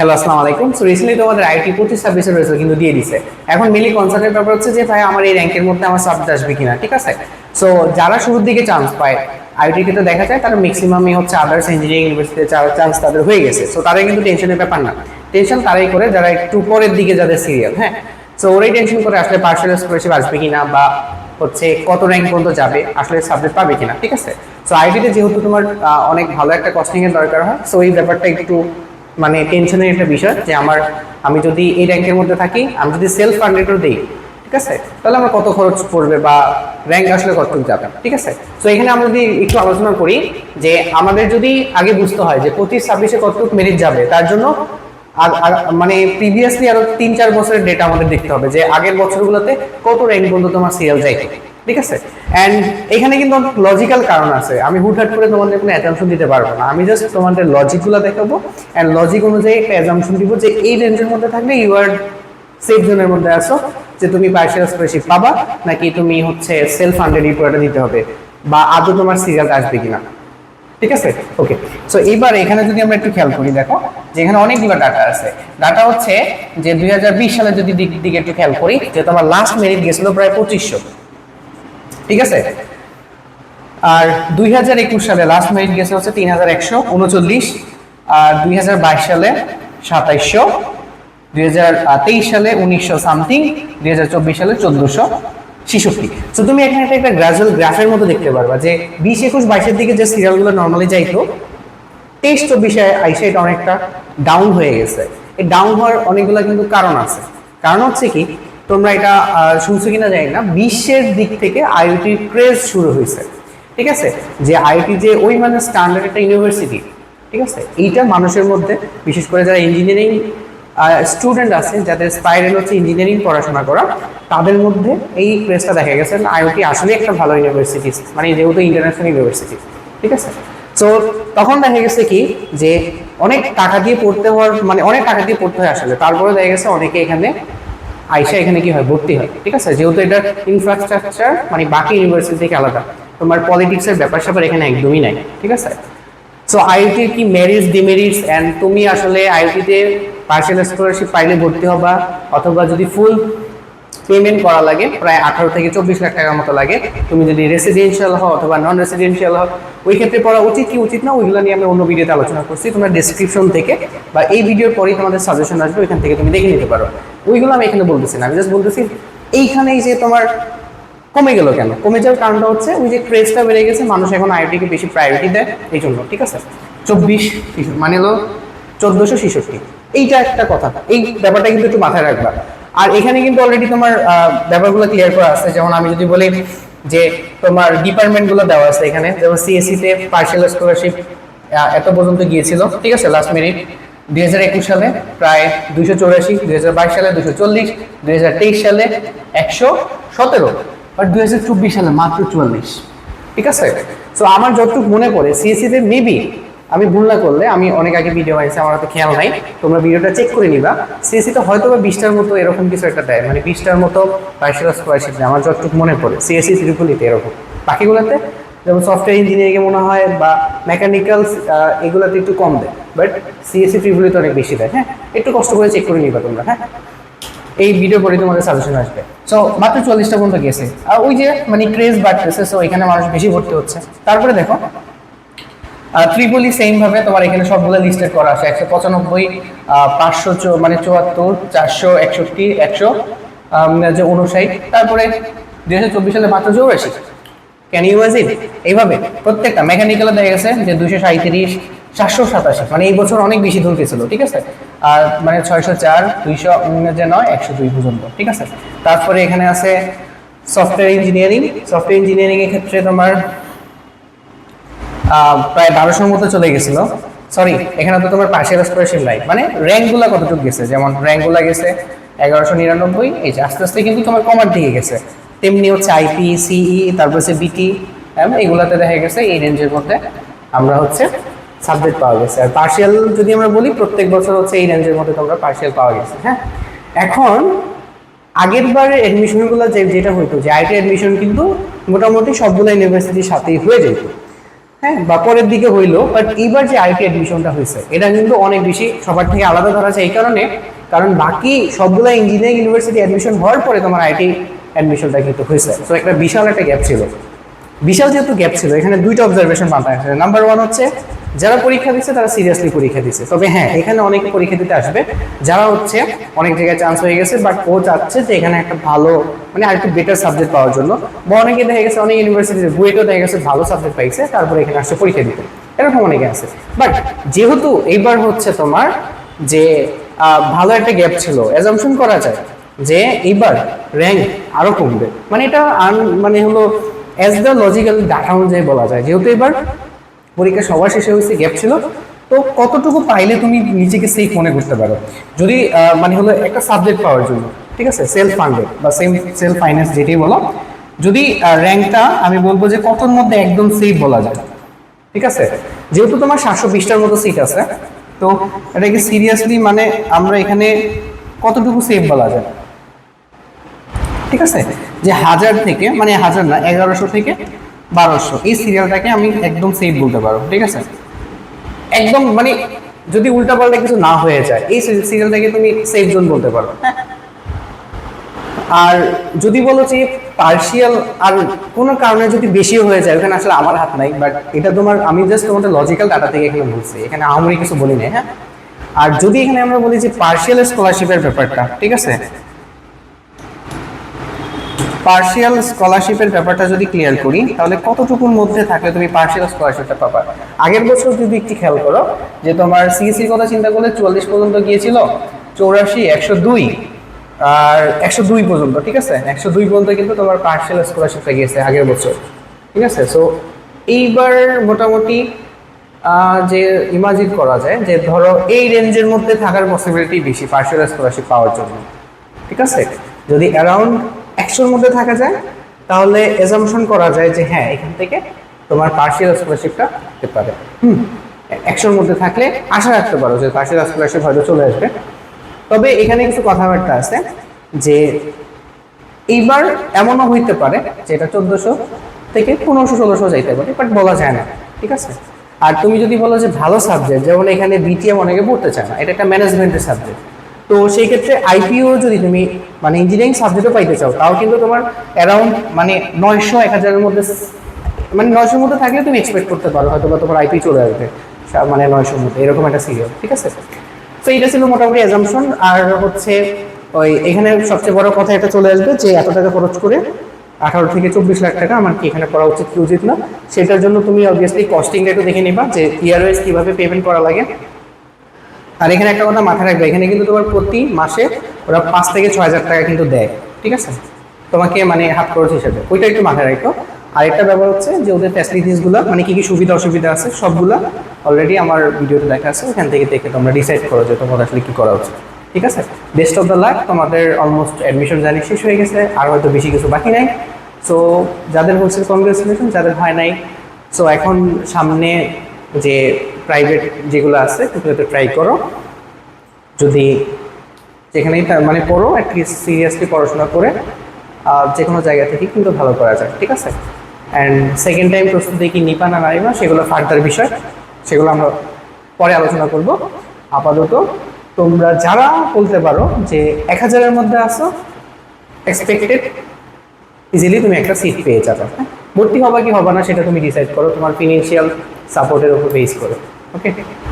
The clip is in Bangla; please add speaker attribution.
Speaker 1: হ্যালো, আসসালামু আলাইকুম। সো রিসেন্টলি তোমাদের আইটি 25-26 রেজাল্ট কিন্তু দিয়ে দিছে। এখন মেইনলি কনসার্নের ব্যাপার হচ্ছে যে ভাই আমার এই র্যাঙ্কের মধ্যে আমার সাবজেক্ট আসবে কিনা, ঠিক আছে? সো যারা শুরুর দিকে চান্স পায় আইটি তে দেখা যায় তারা ম্যাক্সিমামই হচ্ছে আদার্স ইঞ্জিনিয়ারিং ইউনিভার্সিটিতে চান্স তাদের হয়ে গেছে। সো তারা কিন্তু টেনশনের ব্যাপার না, টেনশন তারাই করে যারা একটু পরের দিকে যাদের সিরিয়াল। হ্যাঁ, সো ওরাই টেনশন করে আসলে পার্সিয়াল স্কলারশিপ আসবে কিনা বা হচ্ছে কত র্যাঙ্ক পর্যন্ত যাবে, আসলে সাবজেক্ট পাবে কিনা, ঠিক আছে? সো আইটিতে যেহেতু তোমার অনেক ভালো একটা কস্টিং এর দরকার হয়, সো এই ব্যাপারটা একটু মানে টেনশনের একটা বিষয় যে আমি যদি এই র্যাঙ্কের মধ্যে থাকি, আমি যদি সেলফ ফান্ডেডও দিই, ঠিক আছে, তাহলে আমার কত খরচ পড়বে বা র্যাঙ্ক আসলে কতটুকু যাবে, ঠিক আছে? তো এখানে আমরা যদি একটু আলোচনা করি যে আমাদের যদি আগে বুঝতে হয় যে 25-26-এ কতটুকু মেরিট যাবে, তার জন্য মানে প্রিভিয়াসলি আরো 3-4 বছরের ডেটা আমাদের দেখতে হবে যে আগের বছরগুলোতে কত র্যাঙ্ক পর্যন্ত তোমার সিরিয়াল যাইতো, ঠিক আছে? এন্ড এখানে কিন্তু লজিক্যাল কারণ আছে, আমি হুটহাট করে তোমাদের কোনো অ্যাজাম্পশন দিতে পারবো না। আমি জাস্ট তোমাদের লজিকগুলো দেখাবো এন্ড লজিক অনুযায়ী একটা অ্যাজাম্পশন দিব যে এই রেঞ্জের মধ্যে থাকলে ইউ আর সেফ জোনের মধ্যে আসো, যে তুমি পার্সিয়াল স্কলারশিপ পাবা নাকি তুমি হচ্ছে সেলফ ফান্ডেড রিপোর্টটা দিতে হবে বা আদৌ তোমার সিরিয়াল আসবে কিনা, ঠিক আছে? ওকে, সো এইবার এখানে যদি আমরা একটু খেয়াল করি, দেখো যে এখানে অনেকগুলো ডাটা আছে। ডাটা হচ্ছে যে 2020 সালে যদি দিকে একটু খেয়াল করি, যে তোমার লাস্ট মেরিট গেছিল প্রায় 2500, ঠিক আছে? আর 2021 সালে লাস্ট মেরিট গেছে হচ্ছে 3139, আর 2022 সালে 2700, 2023 সালে 1900 সামথিং, 2024 সালে 1466। তো তুমি এখানে একটা গ্রাজুয়াল গ্রাফের মতো দেখতে পারবা যে 20-21-22-এর দিকে যে সিরিয়ালগুলো নর্মালি যাইতো, 23-24-এ আইসা এটা অনেকটা ডাউন হয়ে গেছে। এই ডাউন হওয়ার অনেকগুলো কিন্তু কারণ আছে। কারণ হচ্ছে কি, তোমরা এটা শুনছো কিনা জানি না, বিশ্বের দিক থেকে আইওটি ক্রেজ শুরু হয়েছে, ঠিক আছে? যে আইওটি যে ওই মানে স্ট্যান্ডার্ড একটা ইউনিভার্সিটি, ঠিক আছে, এইটা মানুষের মধ্যে, বিশেষ করে যারা ইঞ্জিনিয়ারিং স্টুডেন্ট আছে, যাদের স্পাইরাল হচ্ছে ইঞ্জিনিয়ারিং পড়াশোনা করা, তাদের মধ্যে এই ক্রেজটা দেখা গেছে। আইওটি আসলে একটা ভালো ইউনিভার্সিটি, মানে যেহেতু ইন্টারন্যাশনাল ইউনিভার্সিটি, ঠিক আছে? তো তখন দেখা গেছে কি যে অনেক টাকা দিয়ে পড়তে হওয়ার মানে অনেক টাকা দিয়ে পড়তে হয় আসলে, তারপরে দেখা গেছে অনেকে এখানে আইসা এখানে কি হয়, ভর্তি হয়, ঠিক আছে? যেহেতু এটা ইনফ্রাস্ট্রাকচার মানে বাকি ইউনিভার্সিটি থেকে আলাদা, তোমার পলিটিক্সের ব্যাপার স্যাপার এখানে একদমই নাই, ঠিক আছে? সো আইওটির কি মেরিটস ডিমেরিটস, অ্যান্ড তুমি আসলে আইওটিতে পার্সিয়াল স্কলারশিপ পাইলে ভর্তি হবা, অথবা যদি ফুল পেমেন্ট করা লাগে প্রায় 18 থেকে 24 লাখ টাকার মতো লাগে, তুমি যদি রেসিডেন্সিয়াল হও অথবা নন রেসিডেন্সিয়াল হও, ওই ক্ষেত্রে পড়া উচিত কি উচিত না, ওইগুলো নিয়ে আমি অন্য ভিডিওতে আলোচনা করছি। তোমরা ডেসক্রিপশন থেকে বা এই ভিডিওর পরেই তোমাদের সাজেশন আসবে, ওইখান থেকে তুমি দেখে নিতে পারো। ওইগুলো আমি এখানে বলতেছি না, আমি জাস্ট বলতেছি এইখানেই যে তোমার কমে গেল কেন, কমে যাওয়ার কারণটা হচ্ছে ওই যে ক্রেজটা বেড়ে গেছে, মানুষ এখন আইওটিকে বেশি প্রায়োরিটি দেয় এই জন্য, ঠিক আছে? 24 মানে হলো 1466, এইটা একটা কথা, এই ব্যাপারটা কিন্তু একটু মাথায় রাখবা। আর এখানে কিন্তু অলরেডি তোমার ব্যাপারগুলো ক্লিয়ার করা আছে। যেমন আমি যদি বলি যে তোমার ডিপার্টমেন্টগুলো দেওয়া আছে এখানে, যেমন সিএসসি তে পার্সিয়াল স্কলারশিপ এত পর্যন্ত গিয়েছিল, ঠিক আছে? লাস্ট মেরিট 2021 সালে প্রায় 284, 2022 সালে 240, 2023 সালে 117, আর 2024 সালে মাত্র 44, ঠিক আছে? সো আমার যতটুকু মনে পড়ে সিএসসি তে মেবি, আমি ভুল না করলে, আমি অনেক আগে ভিডিও বানিয়েছি, আমার তো খেয়াল নাই, তোমরা ভিডিওটা চেক করে নিবা, সিএসসি তো হয়তো বা 20টার মতো এরকম কিছু একটা দেয়, মানে 20টার মতো পার্সিয়াল স্কলারশিপ দেয় আমার যতটুকু মনে পড়ে সিএসসি ত্রিপুলিতে এরকম। বাকিগুলোতে যেমন সফটওয়্যার ইঞ্জিনিয়ারিংয়ে মনে হয় বা মেকানিক্যাল, এগুলোতে একটু কম দেয়, বাট সিএসসি ত্রিপুলিতে অনেক বেশি দেয়। হ্যাঁ, একটু কষ্ট করে চেক করে নিবা তোমরা। হ্যাঁ, এই ভিডিও পরে তোমাদের সাজেশন আসবে। সো মাত্র 40টা পর্যন্ত গেছে, আর ওই যে মানে ক্রেজ বাড়তেছে, সো এখানে মানুষ বেশি ভর্তি হচ্ছে। তারপরে দেখো ত্রিপলি সেম ভাবে তোমার এখানে সবগুলো লিস্টেড করা আছে, 195, 500 মানে 74, 461, 159, তারপরে 2024 সালে মাত্র 84। Can you imagine? এইভাবে প্রত্যেকটা মেকানিক্যালে দেখা গেছে যে 237, 787, মানে এই বছর অনেক বেশি দূর গেছিল, ঠিক আছে? আর মানে 604, 209, 102 পর্যন্ত, ঠিক আছে? তারপরে এখানে আছে সফটওয়্যার ইঞ্জিনিয়ারিং। সফটওয়্যার ইঞ্জিনিয়ারিং এর ক্ষেত্রে তোমার প্রায় 1200 মতো চলে গেছিল। সরি, এখানে তো তোমার পার্সিয়াল স্কলারশিপ নাই, মানে র্যাঙ্কগুলো কতটুকু গেছে, যেমন র্যাঙ্কগুলো গেছে 1199, এই যে আস্তে আস্তে কিন্তু তোমার কমার দিকে গেছে। তেমনি হচ্ছে আইপি, সিই, তারপর হচ্ছে বিটি, এগুলাতে দেখা গেছে এই রেঞ্জের মধ্যে আমরা হচ্ছে সাবজেক্ট পাওয়া গেছে। আর পার্সিয়াল যদি আমরা বলি, প্রত্যেক বছর হচ্ছে এই রেঞ্জের মধ্যে তোমরা পার্সিয়াল পাওয়া গেছে। হ্যাঁ, এখন আগের বারের যেটা হইতো যে আইটি অ্যাডমিশন কিন্তু মোটামুটি সবগুলো ইউনিভার্সিটির সাথেই হয়ে যেত, হ্যাঁ, বা পরের দিকে হইলো, বাট এইবার যে আইটি অ্যাডমিশনটা হয়েছে এটা কিন্তু অনেক বেশি সবার থেকে আলাদা ধরা যায় এই কারণে, কারণ বাকি সবগুলো ইঞ্জিনিয়ারিং ইউনিভার্সিটি অ্যাডমিশন হওয়ার পরে তোমার আইটি অ্যাডমিশনটা কিন্তু হয়েছে। তো একটা বিশাল একটা গ্যাপ ছিল। বিশাল যেহেতু গ্যাপ ছিল, এখানে দুইটা অবজারভেশন মাথায় আসে। নাম্বার ওয়ান হচ্ছে যারা পরীক্ষা দিচ্ছে তারা সিরিয়াসলি পরীক্ষা দিচ্ছে, তবে হ্যাঁ এখানে অনেকে পরীক্ষা দিতে আসবে যারা হচ্ছে অনেক জায়গায় চান্স হয়ে গেছে, বাট ও চাচ্ছে যে এখানে একটা ভালো মানে আর একটু বেটার সাবজেক্ট পাওয়ার জন্য, বা অনেকে দেখা গেছে অনেক ইউনিভার্সিটিতে বুয়েটেও দেখা গেছে ভালো সাবজেক্ট পাইছে তারপরে এখানে আসছে পরীক্ষা দিতে, এরকম অনেকে আছে। বাট যেহেতু এইবার হচ্ছে তোমার যে ভালো একটা গ্যাপ ছিল, অ্যাজাম্পশন করা যায় যে এইবার র্যাঙ্ক আরো কমবে, মানে এটা মানে হলো অ্যাজ দ্য লজিক্যাল ডাটা অনুযায়ী বলা যায়, যেহেতু এবার পরীক্ষা সবার শেষে হয়েছে গ্যাপ ছিল, তো কতটুকু পাইলে তুমি নিজেকে সেফ মনে করতে পারো যদি মানে হলো একটা সাবজেক্ট পাওয়ার জন্য, ঠিক আছে, সেলফ ফান্ডেড বা সেলফ ফাইন্যান্স যেটাই বলো, যদি র্যাঙ্কটা আমি বলবো যে কতর মধ্যে একদম সেফ বলা যায়, ঠিক আছে, যেহেতু তোমার 720টার মতো সিট আছে, তো এটাকে সিরিয়াসলি মানে আমরা এখানে কতটুকু সেফ বলা যায়, ঠিক আছে, যে 1000 থেকে মানে 1000 না 1100 থেকে 1200 এই সিরিয়ালটাকে আমি একদম সেফ বলতে পারো, ঠিক আছে, একদম মানে যদি উল্টাপাল্টা কিছু না হয়ে যায় এই সিরিয়ালটাকে তুমি সেফ জোন বলতে পারো। আর যদি বলো যে পার্শিয়াল আর কোনো কারণে যদি বেশি হয়ে যায়, ওখানে আসলে আমার হাত নাই, বাট এটা তোমার আমি জাস্ট তোমাদের লজিক্যাল ডাটা থেকে এখানে বলছি, এখানে আমি কিছু বলি না, হ্যাঁ। আর যদি এখানে আমরা বলি যে পার্শিয়াল স্কলারশিপের ব্যাপারটা, ঠিক আছে, পার্শিয়াল স্কলারশিপের ব্যাপারটা যদি ক্লিয়ার করি তাহলে কতটুকুর মধ্যে থাকলে তুমি পার্শিয়াল স্কলারশিপটা পাবা। আগের বছর যদি একটু খেয়াল করো যে তোমার সিএসসির কথা চিন্তা করলে 44 পর্যন্ত গিয়েছিল, 84, 102 আর 102 পর্যন্ত, ঠিক আছে, 102 পর্যন্ত কিন্তু তোমার পার্শিয়াল স্কলারশিপটা গিয়েছে আগের বছর, ঠিক আছে। সো এইবার মোটামুটি যে ইমাজিন করা যায় যে ধরো এই রেঞ্জের মধ্যে থাকার পসিবিলিটি বেশি পার্শিয়াল স্কলারশিপ পাওয়ার জন্য, ঠিক আছে। যদি অ্যারাউন্ড 100-র মধ্যে থাকা যায় তাহলে এজাম্পশন করা যায় যে হ্যাঁ এখান থেকে তোমার পার্শিয়াল স্কলারশিপটা হতে পারে। 100-র মধ্যে থাকলে আশা রাখতে পারো যে পার্শিয়াল স্কলারশিপ হয়তো চলে আসবে। তবে এখানে কিছু কথাবার্তা আছে যে এইবার এমনও হইতে পারে যে এটা 1400 থেকে 1500-1600 যাইতে পারে, বাট বলা যায় না, ঠিক আছে। আর তুমি যদি বলো যে ভালো সাবজেক্ট, যেমন এখানে বিটিএম অনেকে পড়তে চায় না, এটা একটা ম্যানেজমেন্টের সাবজেক্ট, তো সেই ক্ষেত্রে আইপিও যদি তুমি মানে ইঞ্জিনিয়ারিং সাবজেক্টও পাইতে চাও তাও কিন্তু তোমার অ্যারাউন্ড মানে 900-1000-এর মধ্যে, মানে 900-র মধ্যে থাকলে তুমি এক্সপেক্ট করতে পারো হয়তো বা তোমার আইপি চলে আসবে মানে 900-র মধ্যে, এরকম একটা সিরিয়াল, ঠিক আছে। তো এটা ছিল মোটামুটি অ্যাজাম্পশন। আর হচ্ছে ওই এখানে সবচেয়ে বড় কথা এটা চলে আসবে যে এত টাকা খরচ করে 18 থেকে 24 লাখ টাকা আমার কি এখানে করা উচিত কি উচিত না, সেটার জন্য তুমি অবভিয়াসলি কস্টিংটা একটু দেখে নিবা যে ইয়ার ওয়াইজ কিভাবে পেমেন্ট করা লাগে। আর এখানে একটা কথা মাথায় রাখবে, এখানে কিন্তু তোমার প্রতি মাসে ওরা 5 থেকে 6 হাজার টাকা কিন্তু দেয়, ঠিক আছে, তোমাকে মানে হাত খরচ হিসেবে, ওইটা একটু মাথায় রাখো। আরেকটা ব্যাপার হচ্ছে যে ওদের ফ্যাসিলিটিসগুলো মানে কি কি সুবিধা অসুবিধা আছে সবগুলা অলরেডি আমার ভিডিওতে দেখা আছে, ওখান থেকে দেখে তোমরা ডিসাইড করো যে তোমার আসলে কি করা উচিত, ঠিক আছে। বেস্ট অফ দ্য লাক, তোমাদের অলমোস্ট অ্যাডমিশন জার্নি শেষ হয়ে গেছে, আর হয়তো বেশি কিছু বাকি নাই। সো যাদের হচ্ছে কনগ্রেচুলেশন, যাদের হয় নাই সো এখন সামনে যে প্রাইভেট যেগুলো আছে সেগুলোতে ট্রাই করো, যদি যেখানেই মানে পড়ো অ্যাটলিস্ট সিরিয়াসলি পড়াশোনা করে যে কোনো জায়গা থেকে কিন্তু ভালো করা যায়, ঠিক আছে। অ্যান্ড সেকেন্ড টাইম প্রস্তুতি কি নিপা না নাইবা সেগুলো ফার্দার বিষয়, সেগুলো আমরা পরে আলোচনা করব। আপাতত তোমরা যারা বলতে পারো যে 1000-এর মধ্যে আসো, এক্সপেক্টেড ইজিলি তুমি একটা সিট পেয়ে যাবে, হ্যাঁ। ভর্তি হবা কি হবা না সেটা তুমি ডিসাইড করো তোমার ফিনান্সিয়াল সাপোর্টের উপর বেস করে, ওকে।